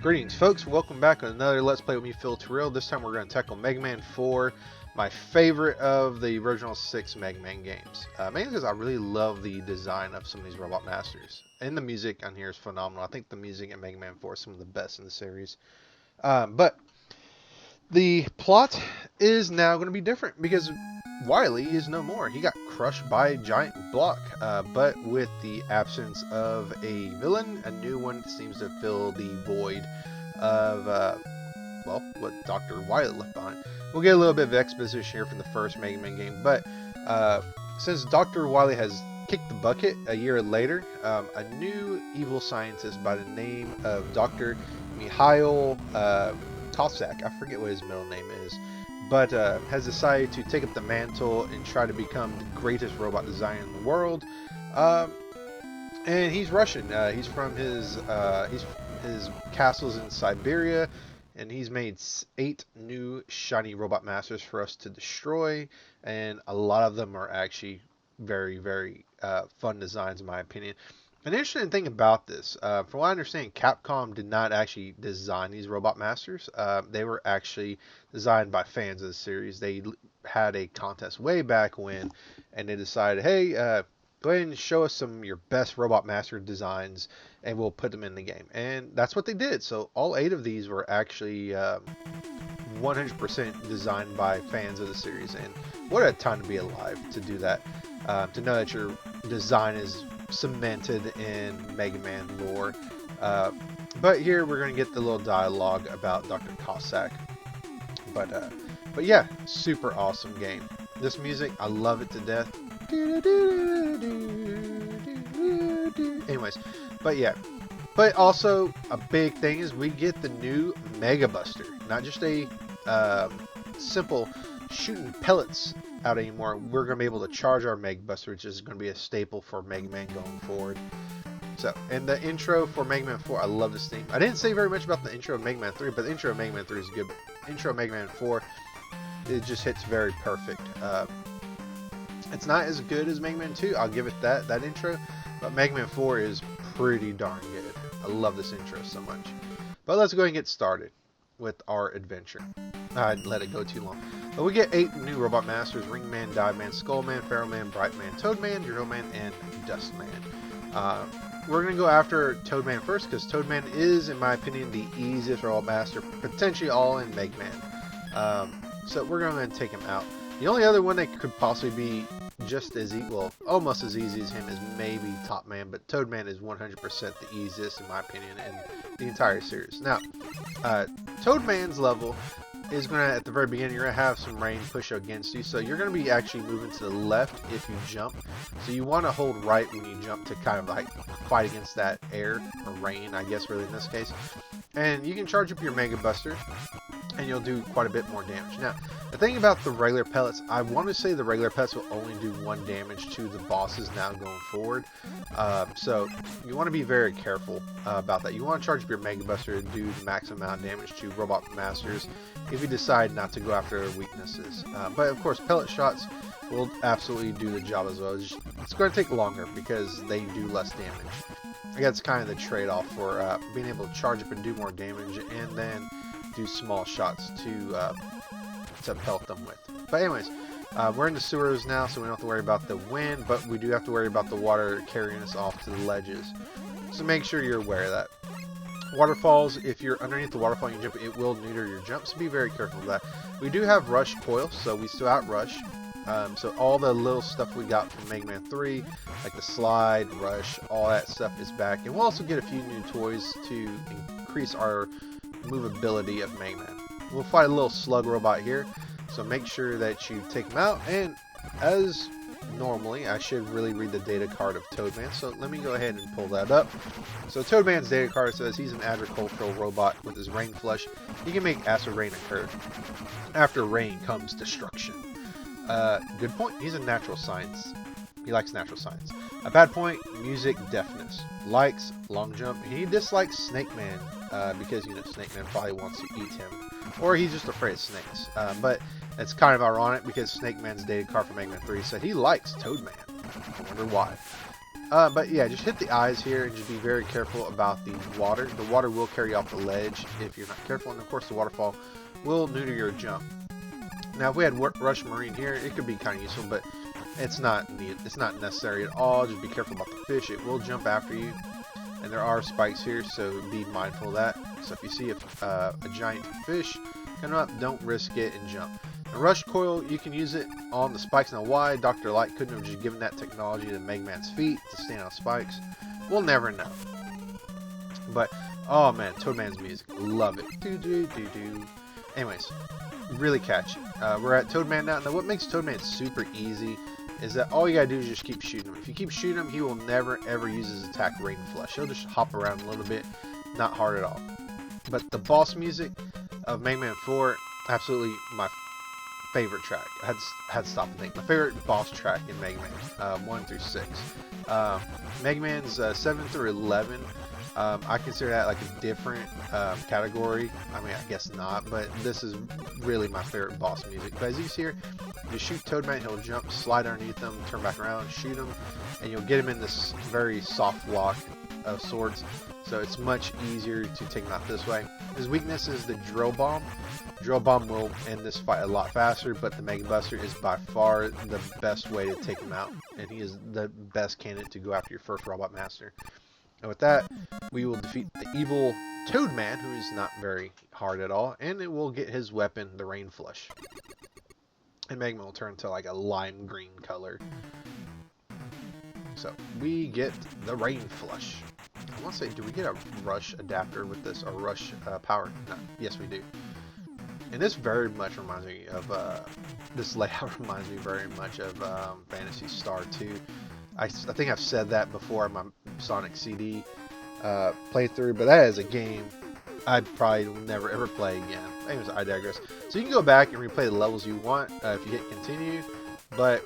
Greetings folks, welcome back to another Let's Play with me, Phil Terrell. This time we're going to tackle Mega Man 4, my favorite of the original 6 Mega Man games. Mainly because I really love the design of some of these Robot Masters. And the music on here is phenomenal. I think the music in Mega Man 4 is some of the best in the series. But the plot is now going to be different because Wily is no more. He got crushed by a giant block, but with the absence of a villain, a new one seems to fill the void of, well, what Dr. Wily left behind. We'll get a little bit of exposition here from the first Mega Man game, but since Dr. Wily has kicked the bucket a year later, a new evil scientist by the name of Dr. Mikhail Cossack, I forget what his middle name is, but has decided to take up the mantle and try to become the greatest robot designer in the world. And he's Russian. He's from his castles in Siberia, and he's made 8 new shiny robot masters for us to destroy, and a lot of them are actually very, very fun designs in my opinion. An interesting thing about this, from what I understand, Capcom did not actually design these Robot Masters. They were actually designed by fans of the series. They had a contest way back when, and they decided, hey, go ahead and show us some of your best Robot Master designs, and we'll put them in the game. And that's what they did. So all 8 of these were actually 100% designed by fans of the series. And what a time to be alive to do that. To know that your design is cemented in Mega Man lore. But here we're going to get the little dialogue about Dr. Cossack. But yeah, super awesome game. This music, I love it to death. Anyways, but yeah. But also, a big thing is we get the new Mega Buster. Not just a simple shooting pellets out anymore. We're going to be able to charge our Mega Buster, which is going to be a staple for Mega Man going forward. So, and the intro for Mega Man 4, I love this theme. I didn't say very much about the intro of Mega Man 3, but the intro of Mega Man 3 is good. But intro of Mega Man 4, it just hits very perfect. It's not as good as Mega Man 2, I'll give it that intro, but Mega Man 4 is pretty darn good. I love this intro so much. But let's go ahead and get started with our adventure. I let it go too long. But we get 8 new Robot Masters: Ring Man, Dive Man, Skull Man, Pharaoh Man, Bright Man, Toad Man, Drill Man, and Dust Man. We're going to go after Toad Man first, because Toad Man is, in my opinion, the easiest Robot Master, potentially all in Mega Man. So we're going to take him out. The only other one that could possibly be just as easy, well, almost as easy as him, is maybe Top Man, but Toad Man is 100% the easiest, in my opinion, in the entire series. Now, Toad Man's level is going to, at the very beginning, you're going to have some rain push against you, so you're going to be actually moving to the left if you jump. So you want to hold right when you jump to kind of like fight against that air, or rain, I guess, really in this case. And you can charge up your Mega Buster, and you'll do quite a bit more damage. Now, the thing about the regular pellets, I want to say the regular pellets will only do 1 damage to the bosses now going forward. So you want to be very careful about that. You want to charge up your Mega Buster to do the maximum amount of damage to Robot Masters if you decide not to go after their weaknesses. But of course, pellet shots will absolutely do the job as well. It's going to take longer because they do less damage. I guess it's kind of the trade-off for being able to charge up and do more damage, and then do small shots to pelt them with. But anyways, we're in the sewers now, so we don't have to worry about the wind, but we do have to worry about the water carrying us off to the ledges. So make sure you're aware of that. Waterfalls, if you're underneath the waterfall and you jump, it will neuter your jump, so be very careful of that. We do have rush coil, so we still outrush. So all the little stuff we got from Mega Man 3, like the slide, rush, all that stuff is back. And we'll also get a few new toys to increase our movability of Mega Man. We'll fight a little slug robot here, so make sure that you take him out. And as normally, I should really read the data card of Toad Man, so let me go ahead and pull that up. So Toad Man's data card says he's an agricultural robot with his rain flush. He can make acid rain occur. After rain comes destruction. Good point. He's a natural science. He likes natural science. A bad point, music deafness. Likes long jump. He dislikes Snake Man because, you know, Snake Man probably wants to eat him. Or he's just afraid of snakes. But it's kind of ironic because Snake Man's data card for Mega Man 3 said he likes Toad Man. I wonder why. But yeah, just hit the eyes here and just be very careful about the water. The water will carry you off the ledge if you're not careful, and of course the waterfall will neuter your jump. Now, if we had Rush Marine here, it could be kind of useful, but it's not necessary at all. Just be careful about the fish. It will jump after you, and there are spikes here, so be mindful of that. So if you see a giant fish coming up, don't risk it and jump. The Rush Coil, you can use it on the spikes. Now, why Dr. Light couldn't have just given that technology to Mega Man's feet to stand on spikes, we'll never know. But, oh man, Toadman's music. Love it. Do-do-do-do. Anyways, really catchy. We're at Toadman now. Now, what makes Toadman super easy is that all you gotta do is just keep shooting him. If you keep shooting him, he will never ever use his attack Rain Flush. He'll just hop around a little bit. Not hard at all. But the boss music of Mega Man 4, absolutely my favorite track. I had to stop and think. My favorite boss track in Mega Man 1 through 6. Mega Man's 7 through 11, I consider that like a different category. I mean, I guess not, but this is really my favorite boss music. But as you see here, you shoot Toadman, he'll jump, slide underneath him, turn back around, shoot him, and you'll get him in this very soft lock of sorts. So it's much easier to take him out this way. His weakness is the Drill Bomb. Drill Bomb will end this fight a lot faster, but the Mega Buster is by far the best way to take him out, and he is the best candidate to go after your first Robot Master. And with that, we will defeat the evil Toadman, who is not very hard at all, and it will get his weapon, the Rain Flush. And Mega Man will turn to like a lime green color. So we get the Rain Flush. I want to say, do we get a Rush adapter with this, or Rush power? No. Yes, we do. And this very much reminds me of, this layout reminds me very much of Phantasy Star 2. I think I've said that before in my Sonic CD playthrough, but that is a game I'd probably never ever play again. Anyways, I digress. So you can go back and replay the levels you want if you hit continue, but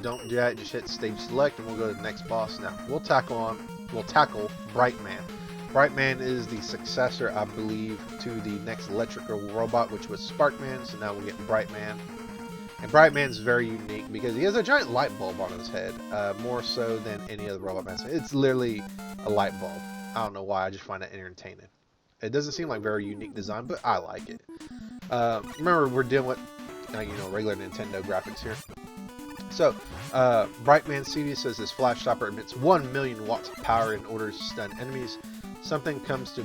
don't do that. Just hit stage select, and we'll go to the next boss. Now we'll tackle Brightman. Brightman is the successor, I believe, to the next electrical robot, which was Sparkman. So now we'll get Brightman. And Brightman's very unique because he has a giant light bulb on his head, more so than any other robot master. It's literally a light bulb. I don't know why, I just find that entertaining. It doesn't seem like very unique design, but I like it. Remember, we're dealing with, regular Nintendo graphics here. So, Brightman CD says this flash stopper emits 1 million watts of power in order to stun enemies. Something comes to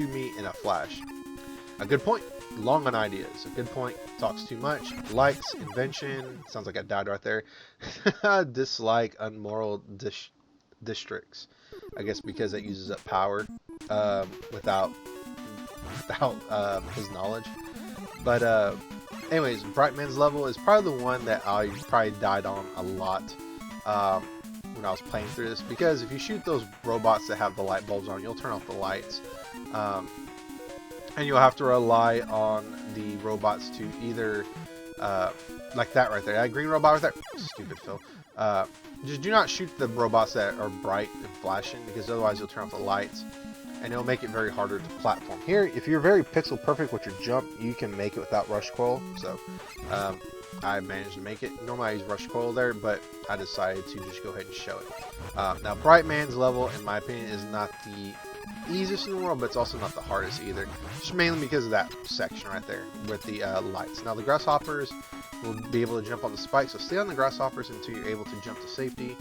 me in a flash. A good point. Long on ideas. A good point. Talks too much. Likes. Invention. Sounds like I died right there. Dislike. Unmoral districts. I guess because it uses up power without his knowledge. But anyways, Brightman's level is probably the one that I probably died on a lot when I was playing through this, because if you shoot those robots that have the light bulbs on, you'll turn off the lights. And you'll have to rely on the robots to either, like that right there, that green robot right there, stupid Phil, just do not shoot the robots that are bright and flashing, because otherwise you'll turn off the lights, and it'll make it very harder to platform. Here, if you're very pixel perfect with your jump, you can make it without Rush Coil, so I managed to make it. Normally I use Rush Coil there, but I decided to just go ahead and show it. Now, Brightman's level, in my opinion, is not the easiest in the world, but it's also not the hardest either, just mainly because of that section right there with the lights. Now the grasshoppers will be able to jump on the spikes, so stay on the grasshoppers until you're able to jump to safety,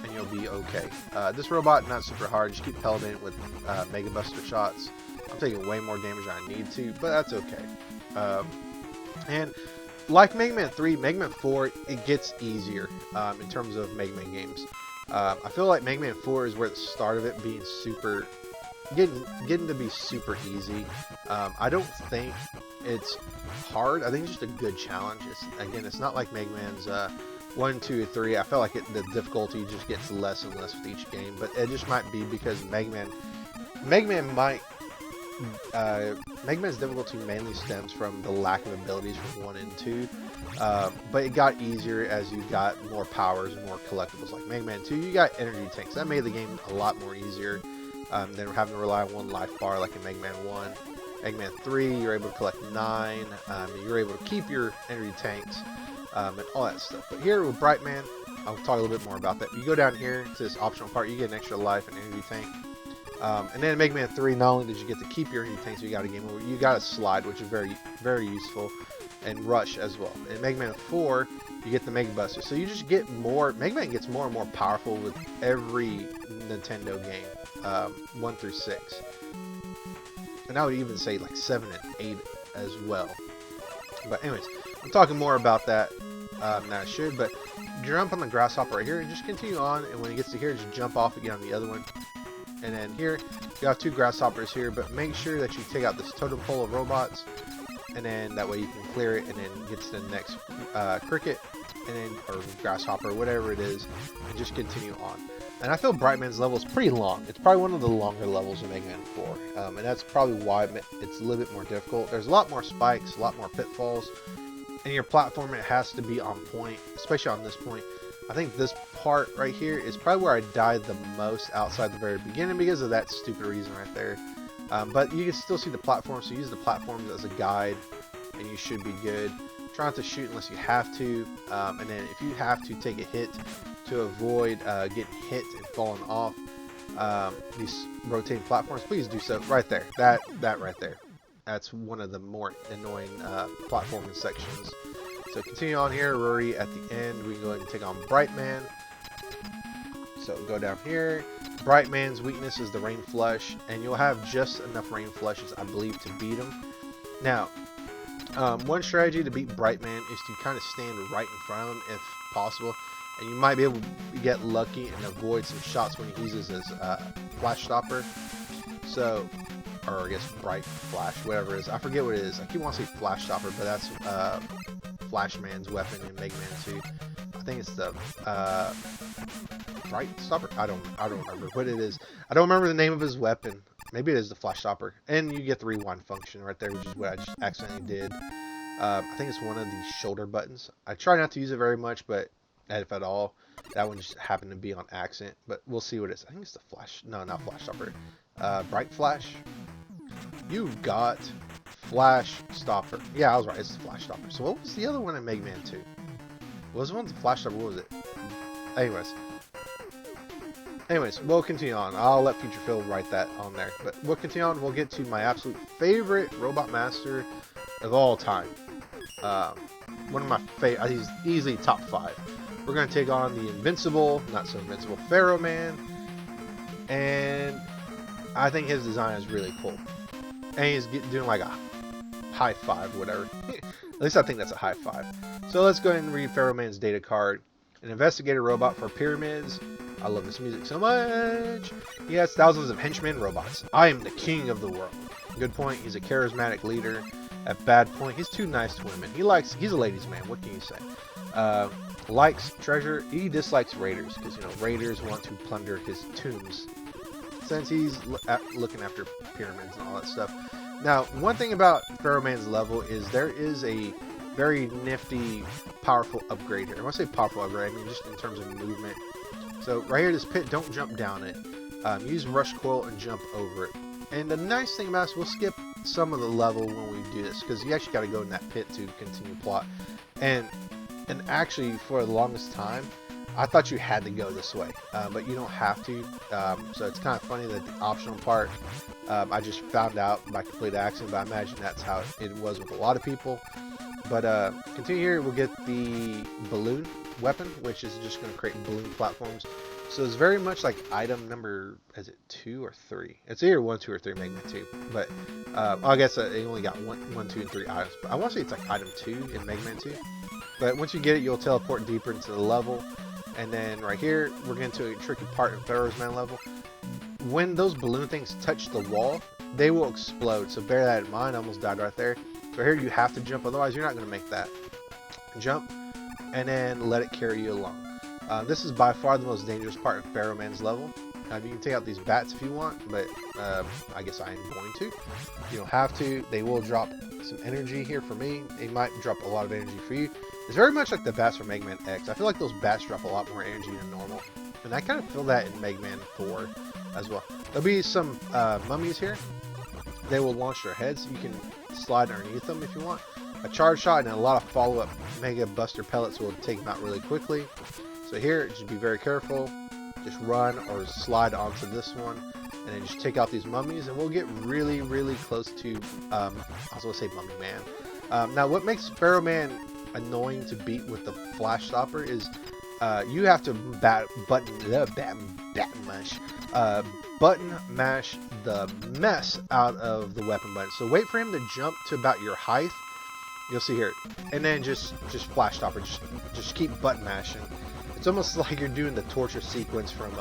and you'll be okay. This robot, not super hard, just keep pelleting it with Mega Buster shots. I'm taking way more damage than I need to, but that's okay. And like Mega Man 3, Mega Man 4, it gets easier in terms of Mega Man games. I feel like Mega Man 4 is where the start of it being super, getting to be super easy. I don't think it's hard. I think it's just a good challenge. It's not like Mega Man's 1, 2, 3. I felt like the difficulty just gets less and less with each game, but it just might be because Mega Man's difficulty mainly stems from the lack of abilities from 1 and 2, but it got easier as you got more powers and more collectibles. Like Mega Man 2, you got energy tanks. That made the game a lot more easier than having to rely on one life bar like in Mega Man 1. Mega Man 3, you're able to collect 9, you're able to keep your energy tanks, and all that stuff. But here with Brightman, I'll talk a little bit more about that. You go down here to this optional part, you get an extra life and energy tank. And then in Mega Man 3, not only did you get to keep your energy tanks, you got a game over. You got a slide, which is very, very useful, and rush as well. In Mega Man 4, you get the Mega Buster. So you just get more. Mega Man gets more and more powerful with every Nintendo game, 1 through 6. And I would even say like 7 and 8 as well. But anyways, I'm talking more about that than I should. But jump on the grasshopper right here and just continue on. And when it gets to here, just jump off again on the other one. And then here, you have 2 grasshoppers here. But make sure that you take out this totem pole of robots. And then that way you can clear it and then get to the next cricket. And then, or grasshopper, whatever it is. And just continue on. And I feel Brightman's level is pretty long. It's probably one of the longer levels in Mega Man 4. And that's probably why it's a little bit more difficult. There's a lot more spikes, a lot more pitfalls. And your platform, it has to be on point, especially on this point. I think this part right here is probably where I died the most outside the very beginning because of that stupid reason right there. But you can still see the platform, so use the platforms as a guide, and you should be good. Try not to shoot unless you have to. And then if you have to, take a hit to avoid getting hit and falling off these rotating platforms, please do so. Right there, that right there, that's one of the more annoying platforming sections. So continue on here. Rory at the end, we can go ahead and take on Brightman. So go down here. Brightman's weakness is the rain flush, and you'll have just enough rain flushes, I believe, to beat him. Now, one strategy to beat Brightman is to kind of stand right in front of him if possible. And you might be able to get lucky and avoid some shots when he uses his flash stopper. So, or I guess bright flash, whatever it is. I forget what it is. I keep wanting to say flash stopper, but that's Flashman's weapon in Mega Man 2. I think it's the bright stopper. I don't remember what it is. I don't remember the name of his weapon. Maybe it is the flash stopper. And you get the rewind function right there, which is what I just accidentally did. I think it's one of the shoulder buttons. I try not to use it very much, but if at all, that one just happened to be on accident. But we'll see what it is. I think it's the flash. No, not flash stopper. Bright flash. You got flash stopper. Yeah, I was right. It's the flash stopper. So what was the other one in Mega Man 2? What was the one with the flash stopper? What was it? Anyways, we'll continue on. I'll let Future Phil write that on there. But we'll continue on. We'll get to my absolute favorite Robot Master of all time. One of my favorite. He's easily top 5. We're going to take on the invincible, not so invincible, Pharaoh Man. And I think his design is really cool. And he's doing like a high 5, whatever. At least I think that's a high 5. So let's go ahead and read Pharaoh Man's data card. An investigator robot for pyramids. I love this music so much. He has thousands of henchmen robots. I am the king of the world. Good point. He's a charismatic leader. At bad point, he's too nice to women. He's a ladies' man. What can you say? Likes treasure. He dislikes raiders because, you know, raiders want to plunder his tombs since he's looking after pyramids and all that stuff. Now, one thing about Pharaoh Man's level is there is a very nifty, powerful upgrade here. I want to say powerful upgrade, I mean just in terms of movement. So right here, this pit, don't jump down it. Use rush coil and jump over it. And the nice thing about this, we'll skip some of the level when we do this because you actually got to go in that pit to continue plot. And actually, for the longest time, I thought you had to go this way, but you don't have to. So it's kind of funny that the optional part, I just found out by complete accident, but I imagine that's how it was with a lot of people. But continue here, we'll get the balloon weapon, which is just going to create balloon platforms. So it's very much like item number, is it 2 or 3? It's either 1, 2, or 3 Mega Man 2. But I guess it only got 1, 2, and 3 items. But I want to say it's like item 2 in Mega Man 2. But once you get it, you'll teleport deeper into the level. And then right here, we're getting to a tricky part in Pharaoh's Man level. When those balloon things touch the wall, they will explode. So bear that in mind. I almost died right there. So here you have to jump, otherwise you're not going to make that. Jump, and then let it carry you along. This is by far the most dangerous part of Pharaoh Man's level. You can take out these bats if you want, but I guess I am going to. You don't have to. They will drop some energy here for me. They might drop a lot of energy for you. It's very much like the bats from Mega Man X. I feel like those bats drop a lot more energy than normal. And I kind of feel that in Mega Man 4 as well. There'll be some mummies here. They will launch their heads. You can slide underneath them if you want. A charge shot and a lot of follow-up Mega Buster pellets will take them out really quickly. So here, just be very careful. Just run or slide onto this one, and then just take out these mummies, and we'll get really, really close to, I was going to say Mummy Man. Now, what makes Pharaoh Man annoying to beat with the Flash Stopper is you have to button mash the mess out of the weapon button. So wait for him to jump to about your height. You'll see here, and then just Flash Stopper. Just keep button mashing. It's almost like you're doing the torture sequence from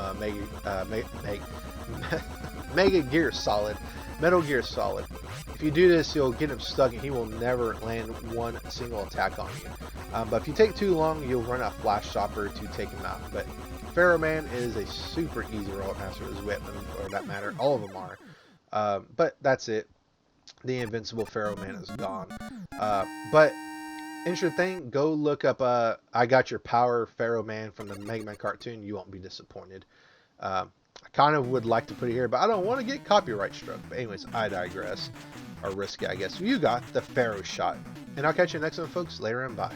Mega Gear Solid, Metal Gear Solid. If you do this, you'll get him stuck, and he will never land one single attack on you. But if you take too long, you'll run a Flash Stopper to take him out. But Pharaoh Man is a super easy robot master with his weapon, or that matter, all of them are. But that's it. The invincible Pharaoh Man is gone. But interesting thing, go look up I Got Your Power Pharaoh Man from the Mega Man cartoon. You won't be disappointed. I kind of would like to put it here, but I don't want to get copyright struck. But anyways, I digress. Or risky, I guess. You got the Pharaoh shot. And I'll catch you next one, folks. Later and bye.